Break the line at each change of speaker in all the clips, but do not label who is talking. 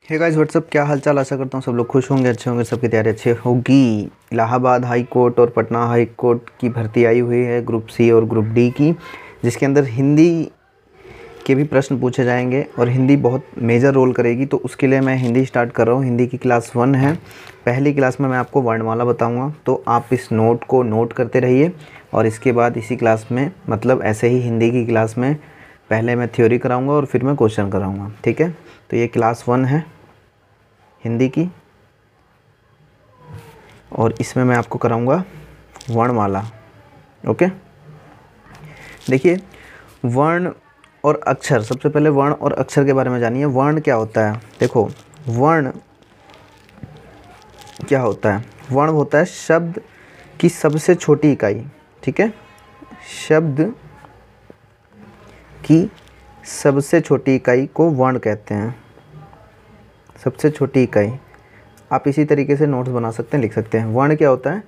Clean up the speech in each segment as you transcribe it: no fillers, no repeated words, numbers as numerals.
Hey guys what's up, क्या हाल चाल। आशा करता हूँ सब लोग खुश होंगे, अच्छे होंगे, सबकी तैयारी अच्छी होगी। इलाहाबाद हाई कोर्ट और पटना हाई कोर्ट की भर्ती आई हुई है ग्रुप सी और ग्रुप डी की, जिसके अंदर हिंदी के भी प्रश्न पूछे जाएंगे और हिंदी बहुत मेजर रोल करेगी। तो उसके लिए मैं हिंदी स्टार्ट कर रहा हूँ। हिंदी की क्लास 1 है। पहली क्लास में मैं आपको वर्णमाला बताऊँगा, तो आप इस नोट को नोट करते रहिए। और इसके बाद इसी क्लास में, मतलब ऐसे ही हिंदी की क्लास में पहले मैं थ्योरी कराऊँगा और फिर मैं क्वेश्चन कराऊँगा, ठीक है। तो ये क्लास 1 है हिंदी की, और इसमें मैं आपको कराऊंगा वर्णमाला। ओके, देखिए वर्ण और अक्षर। सबसे पहले वर्ण और अक्षर के बारे में जानिए। वर्ण क्या होता है? देखो, वर्ण क्या होता है? वर्ण होता है शब्द की सबसे छोटी इकाई, ठीक है। शब्द की सबसे छोटी इकाई को वर्ण कहते हैं। सबसे छोटी इकाई, आप इसी तरीके से नोट्स बना सकते हैं, लिख सकते हैं। वर्ण क्या होता है?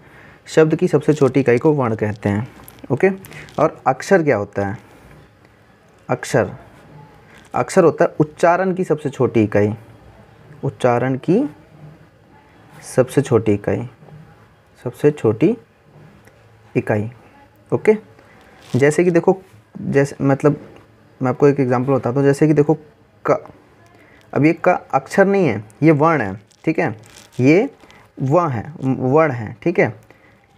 शब्द की सबसे छोटी इकाई को वर्ण कहते हैं। ओके, और अक्षर क्या होता है? अक्षर अक्षर होता है उच्चारण की सबसे छोटी इकाई। उच्चारण की सबसे छोटी इकाई, सबसे छोटी इकाई। ओके, जैसे कि देखो, जैसे मतलब मैं आपको एक एग्जांपल बताता हूँ। जैसे कि देखो क, अब ये का अक्षर नहीं है, ये वर्ण है, ठीक है। ये वर्ण है, ठीक है।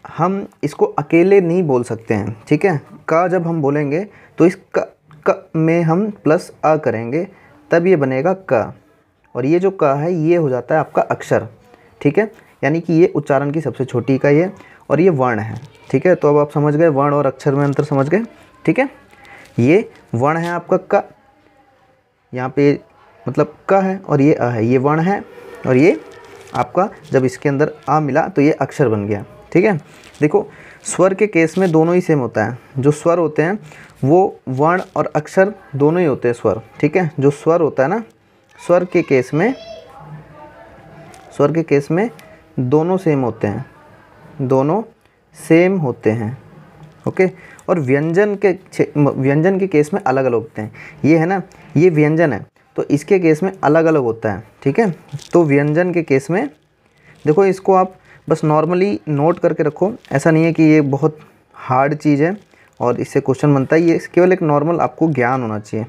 हम इसको अकेले नहीं बोल सकते हैं, ठीक है। का जब हम बोलेंगे तो इस क में हम प्लस अ करेंगे, तब ये बनेगा क। और ये जो क है ये हो जाता है आपका अक्षर, ठीक है। यानी कि ये उच्चारण की सबसे छोटी इकाई है और ये वर्ण है, ठीक है। तो अब आप समझ गए, वर्ण और अक्षर में अंतर समझ गए, ठीक है। ये वर्ण है आपका क, यहाँ पे मतलब क है और ये अ है, ये वर्ण है। और ये आपका जब इसके अंदर आ मिला तो ये अक्षर बन गया, ठीक है। देखो, स्वर के केस में दोनों ही सेम होता है। जो स्वर होते हैं वो वर्ण और अक्षर दोनों ही होते हैं स्वर, ठीक है। जो स्वर होता है ना, स्वर के केस में दोनों सेम होते हैं, दोनों सेम होते हैं। ओके, और व्यंजन के केस में अलग अलग होते हैं। ये है ना, ये व्यंजन है, तो इसके केस में अलग अलग होता है, ठीक है। तो व्यंजन के केस में देखो, इसको आप बस नॉर्मली नोट करके रखो। ऐसा नहीं है कि ये बहुत हार्ड चीज़ है और इससे क्वेश्चन बनता है। ये केवल एक नॉर्मल आपको ज्ञान होना चाहिए,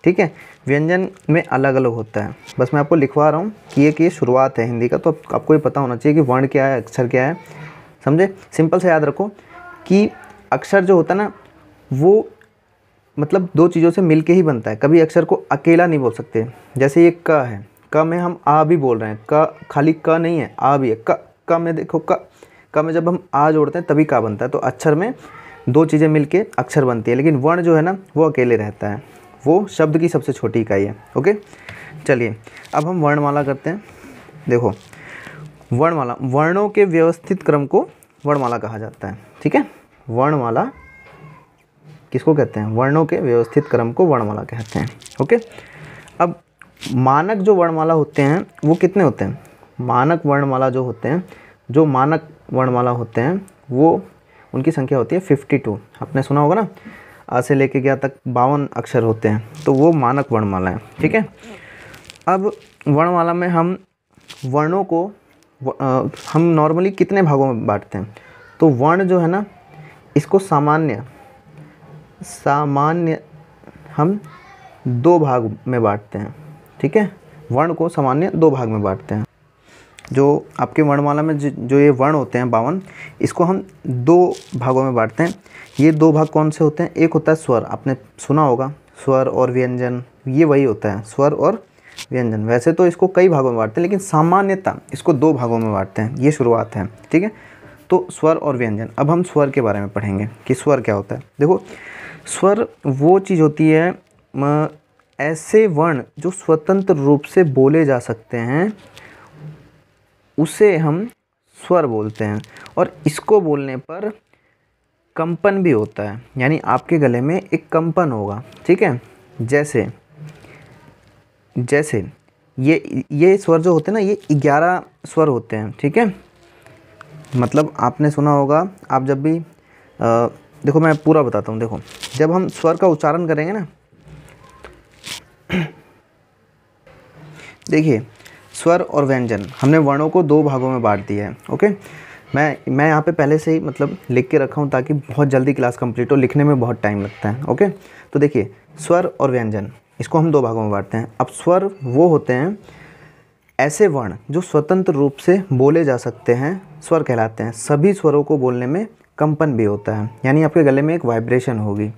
ठीक है। व्यंजन में अलग अलग होता है। बस मैं आपको लिखवा रहा हूँ कि ये शुरुआत है हिंदी का, तो आपको ये पता होना चाहिए कि वर्ण क्या है, अक्षर क्या है, समझे। सिंपल से याद रखो कि अक्षर जो होता है ना, वो मतलब दो चीज़ों से मिलके ही बनता है। कभी अक्षर को अकेला नहीं बोल सकते। जैसे ये क है, क में हम आ भी बोल रहे हैं। क खाली क नहीं है, आ भी है। क में देखो, क में जब हम आ जोड़ते हैं तभी का बनता है। तो अक्षर में दो चीज़ें मिलके अक्षर बनती है, लेकिन वर्ण जो है ना वो अकेले रहता है। वो शब्द की सबसे छोटी इकाई है। ओके, चलिए अब हम वर्णमाला करते हैं। देखो, वर्णमाला, वर्णों के व्यवस्थित क्रम को वर्णमाला कहा जाता है, ठीक है। वर्णमाला किसको कहते हैं? वर्णों के व्यवस्थित क्रम को वर्णमाला कहते हैं। ओके, अब मानक जो वर्णमाला होते हैं वो कितने होते हैं? मानक वर्णमाला जो होते हैं, जो मानक वर्णमाला होते हैं वो, उनकी संख्या होती है 52। आपने सुना होगा ना, आ से लेके गया तक 52 अक्षर होते हैं, तो वो मानक वर्णमाला है, ठीक है। अब वर्णमाला में हम वर्णों को हम नॉर्मली कितने भागों में बांटते हैं? तो वर्ण जो है ना, इसको सामान्य हम 2 भाग में बांटते हैं, ठीक है। वर्ण को सामान्य 2 भाग में बांटते हैं। जो आपके वर्णमाला में जो ये वर्ण होते हैं 52, इसको हम 2 भागों में बांटते हैं। ये 2 भाग कौन से होते हैं? एक होता है स्वर, आपने सुना होगा, स्वर और व्यंजन, ये वही होता है, स्वर और व्यंजन। वैसे तो इसको कई भागों में बांटते हैं, लेकिन सामान्यतः इसको 2 भागों में बांटते हैं। ये शुरुआत है, ठीक है। तो स्वर और व्यंजन। अब हम स्वर के बारे में पढ़ेंगे कि स्वर क्या होता है। देखो, स्वर वो चीज़ होती है, ऐसे वर्ण जो स्वतंत्र रूप से बोले जा सकते हैं, उसे हम स्वर बोलते हैं। और इसको बोलने पर कंपन भी होता है, यानी आपके गले में एक कंपन होगा, ठीक है। जैसे ये स्वर जो होते हैं ना, ये 11 स्वर होते हैं, ठीक है। मतलब आपने सुना होगा, आप जब भी देखो मैं पूरा बताता हूँ। देखो, जब हम स्वर का उच्चारण करेंगे ना, देखिए स्वर और व्यंजन, हमने वर्णों को दो भागों में बांट दिया है। ओके, मैं यहाँ पे पहले से ही मतलब लिख के रखा हूँ ताकि बहुत जल्दी क्लास कंप्लीट हो, लिखने में बहुत टाइम लगता है। ओके, तो देखिए स्वर और व्यंजन, इसको हम दो भागों में बांटते हैं। अब स्वर वो होते हैं ऐसे वर्ण जो स्वतंत्र रूप से बोले जा सकते हैं, स्वर कहलाते हैं। सभी स्वरों को बोलने में कंपन भी होता है, यानी आपके गले में एक वाइब्रेशन होगी।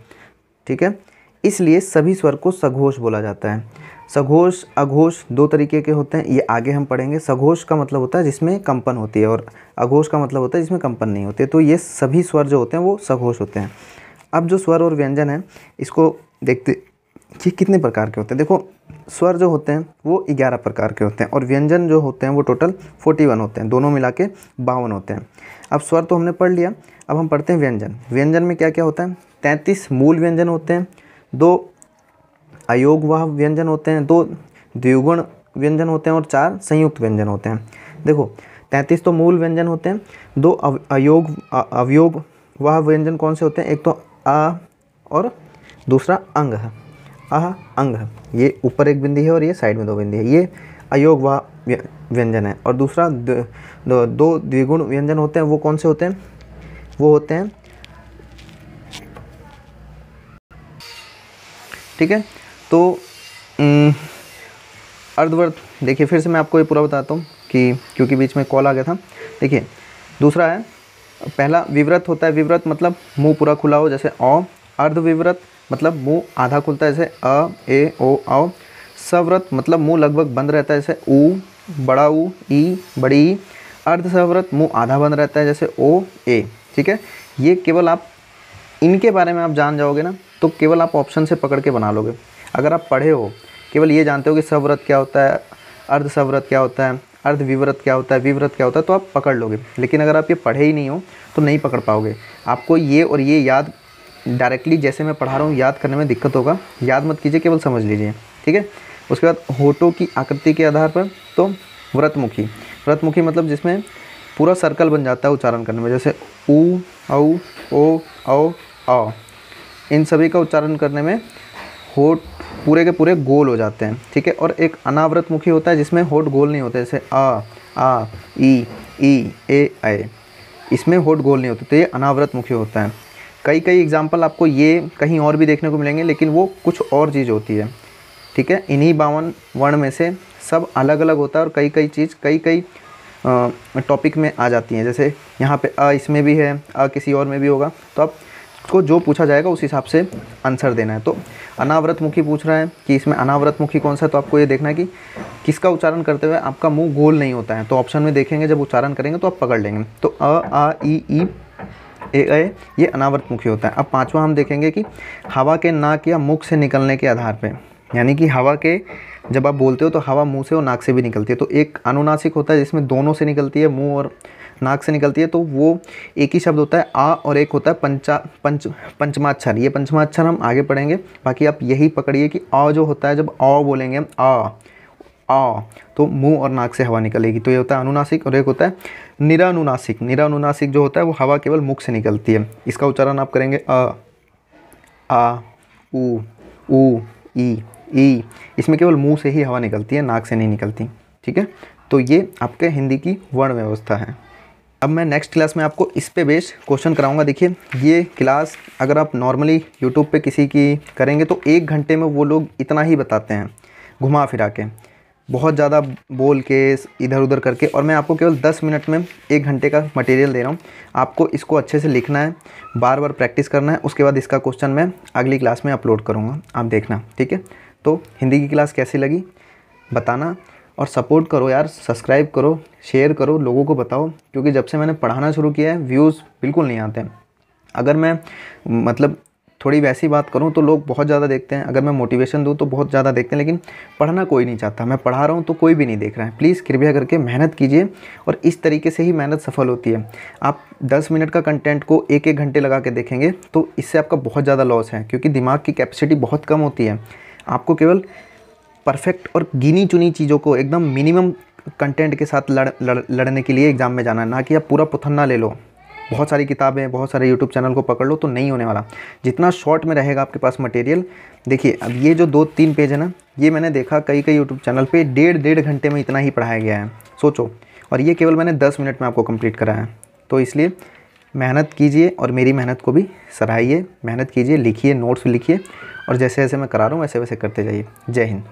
ठीक है, इसलिए सभी स्वर को सघोष बोला जाता है। सघोष अघोष दो तरीके के होते हैं, ये आगे हम पढ़ेंगे। सघोष का मतलब होता है जिसमें कंपन होती है और अघोष का मतलब होता है जिसमें कंपन नहीं होती है। तो ये सभी स्वर जो होते हैं वो सघोष होते हैं। अब जो स्वर और व्यंजन है इसको देखते कि कितने प्रकार के होते हैं। देखो स्वर जो होते हैं वो 11 प्रकार के होते हैं और व्यंजन जो होते हैं वो टोटल 41 होते हैं, दोनों मिला के 52 होते हैं। अब स्वर तो हमने पढ़ लिया, अब हम पढ़ते हैं व्यंजन। व्यंजन में क्या क्या होता है? 33 मूल व्यंजन होते हैं, 2 अयोगवाह व्यंजन होते हैं, 2 द्विगुण व्यंजन होते हैं और 4 संयुक्त व्यंजन होते हैं। देखो 33 तो मूल व्यंजन होते हैं, 2 अवयोगवाह व्यंजन कौन से होते हैं? एक तो आ और दूसरा अंग है। आह अंग, ये ऊपर एक बिंदी है और ये साइड में 2 बिंदी है, ये अयोगवाह व्यंजन है। और दूसरा 2 द्विगुण व्यंजन होते हैं, वो कौन से होते हैं? वो होते हैं, ठीक है। तो अर्धवर्त, देखिए फिर से मैं आपको ये पूरा बताता हूँ कि क्योंकि बीच में कॉल आ गया था। देखिए दूसरा है, पहला विवृत होता है। विवृत मतलब मुंह पूरा खुला हो, जैसे औ। अर्धविवृत मतलब मुंह आधा खुलता है, जैसे अ ए ओ औ। सव्रत मतलब मुंह लगभग बंद रहता है, जैसे ऊ बड़ा ऊ, ई बड़ी ई। अर्धसव्रत मुंह आधा बंद रहता है, जैसे ओ ए। ठीक है, ये केवल आप इनके बारे में आप जान जाओगे ना तो केवल आप ऑप्शन से पकड़ के बना लोगे। अगर आप पढ़े हो, केवल ये जानते हो कि सव्रत क्या होता है, अर्धसव्रत क्या होता है, अर्धविवृत क्या होता है, विवृत क्या होता है, तो आप पकड़ लोगे। लेकिन अगर आप ये पढ़े ही नहीं हो तो नहीं पकड़ पाओगे। आपको ये और ये याद डायरेक्टली जैसे मैं पढ़ा रहा हूँ याद करने में दिक्कत होगा, याद मत कीजिए, केवल समझ लीजिए। ठीक है, उसके बाद होठों की आकृति के आधार पर तो व्रतमुखी। व्रतमुखी मतलब जिसमें पूरा सर्कल बन जाता है उच्चारण करने में, जैसे ऊ औ ओ औ आ। इन सभी का उच्चारण करने में होठ पूरे के पूरे गोल हो जाते हैं। ठीक है, और एक अनावृतमुखी होता है जिसमें होठ गोल नहीं होते, जैसे आ ई ए ऐ, इसमें होठ गोल नहीं होते, तो ये अनावृतमुखी होता है। कई एग्जाम्पल आपको ये कहीं और भी देखने को मिलेंगे, लेकिन वो कुछ और चीज़ होती है। ठीक है, इन्हीं 52 वर्ण में से सब अलग अलग होता है और कई चीज़ कई टॉपिक में आ जाती हैं। जैसे यहाँ पे अ इसमें भी है, अ किसी और में भी होगा, तो आपको जो पूछा जाएगा उस हिसाब से आंसर देना है। तो अनावृतमुखी पूछ रहा है कि इसमें अनावृतमुखी कौन सा है, तो आपको ये देखना है कि किसका उच्चारण करते हुए आपका मुंह गोल नहीं होता है। तो ऑप्शन में देखेंगे, जब उच्चारण करेंगे तो आप पकड़ लेंगे। तो अ आ ई ए ये अनावृतमुखी होता है। अब 5वां हम देखेंगे कि हवा के नाक या मुख से निकलने के आधार पे, यानी कि हवा के जब आप बोलते हो तो हवा मुंह से और नाक से भी निकलती है। तो एक अनुनासिक होता है जिसमें दोनों से निकलती है, मुंह और नाक से निकलती है, तो वो एक ही शब्द होता है आ, और एक होता है पंचमाक्षर। ये पंचमाक्षर हम आगे पढ़ेंगे, बाकी आप यही पकड़िए कि आ जो होता है, जब आ बोलेंगे हम आ तो मुंह और नाक से हवा निकलेगी, तो ये होता है अनुनासिक। और एक होता है निरानुनासिक। निरानुनासिक जो होता है वो हवा केवल मुख से निकलती है, इसका उच्चारण आप करेंगे आ ऊ ई। इसमें केवल मुंह से ही हवा निकलती है, नाक से नहीं निकलती। ठीक है, तो ये आपके हिंदी की वर्ण व्यवस्था है। अब मैं नेक्स्ट क्लास में आपको इस पे बेस्ड क्वेश्चन कराऊंगा। देखिए ये क्लास अगर आप नॉर्मली यूट्यूब पे किसी की करेंगे तो 1 घंटे में वो लोग इतना ही बताते हैं, घुमा फिरा के, बहुत ज़्यादा बोल के इधर उधर करके, और मैं आपको केवल 10 मिनट में 1 घंटे का मटेरियल दे रहा हूँ। आपको इसको अच्छे से लिखना है, बार बार प्रैक्टिस करना है, उसके बाद इसका क्वेश्चन मैं अगली क्लास में अपलोड करूँगा, आप देखना। ठीक है, तो हिंदी की क्लास कैसी लगी बताना, और सपोर्ट करो यार, सब्सक्राइब करो, शेयर करो, लोगों को बताओ, क्योंकि जब से मैंने पढ़ाना शुरू किया है व्यूज़ बिल्कुल नहीं आते हैं। अगर मैं मतलब थोड़ी वैसी बात करूं तो लोग बहुत ज़्यादा देखते हैं, अगर मैं मोटिवेशन दूं तो बहुत ज़्यादा देखते हैं, लेकिन पढ़ना कोई नहीं चाहता। मैं पढ़ा रहा हूं तो कोई भी नहीं देख रहा है। प्लीज़ कृपया करके मेहनत कीजिए, और इस तरीके से ही मेहनत सफल होती है। आप 10 मिनट का कंटेंट को 1-1 घंटे लगा के देखेंगे तो इससे आपका बहुत ज़्यादा लॉस है, क्योंकि दिमाग की कैपेसिटी बहुत कम होती है। आपको केवल परफेक्ट और गिनी चुनी चीज़ों को एकदम मिनिमम कंटेंट के साथ लड़ने के लिए एग्ज़ाम में जाना है, ना कि आप पूरा पुथन्ना ले लो। बहुत सारी किताबें, बहुत सारे यूट्यूब चैनल को पकड़ लो तो नहीं होने वाला। जितना शॉर्ट में रहेगा आपके पास मटेरियल, देखिए अब ये जो 2-3 पेज है ना, ये मैंने देखा कई यूट्यूब चैनल पे 1.5 घंटे में इतना ही पढ़ाया गया है, सोचो। और ये केवल मैंने 10 मिनट में आपको कंप्लीट कराया है। तो इसलिए मेहनत कीजिए और मेरी मेहनत को भी सराहिए, मेहनत कीजिए, लिखिए, नोट्स लिखिए, और जैसे जैसे मैं करा रहा हूँ वैसे वैसे करते जाइए। जय हिंद।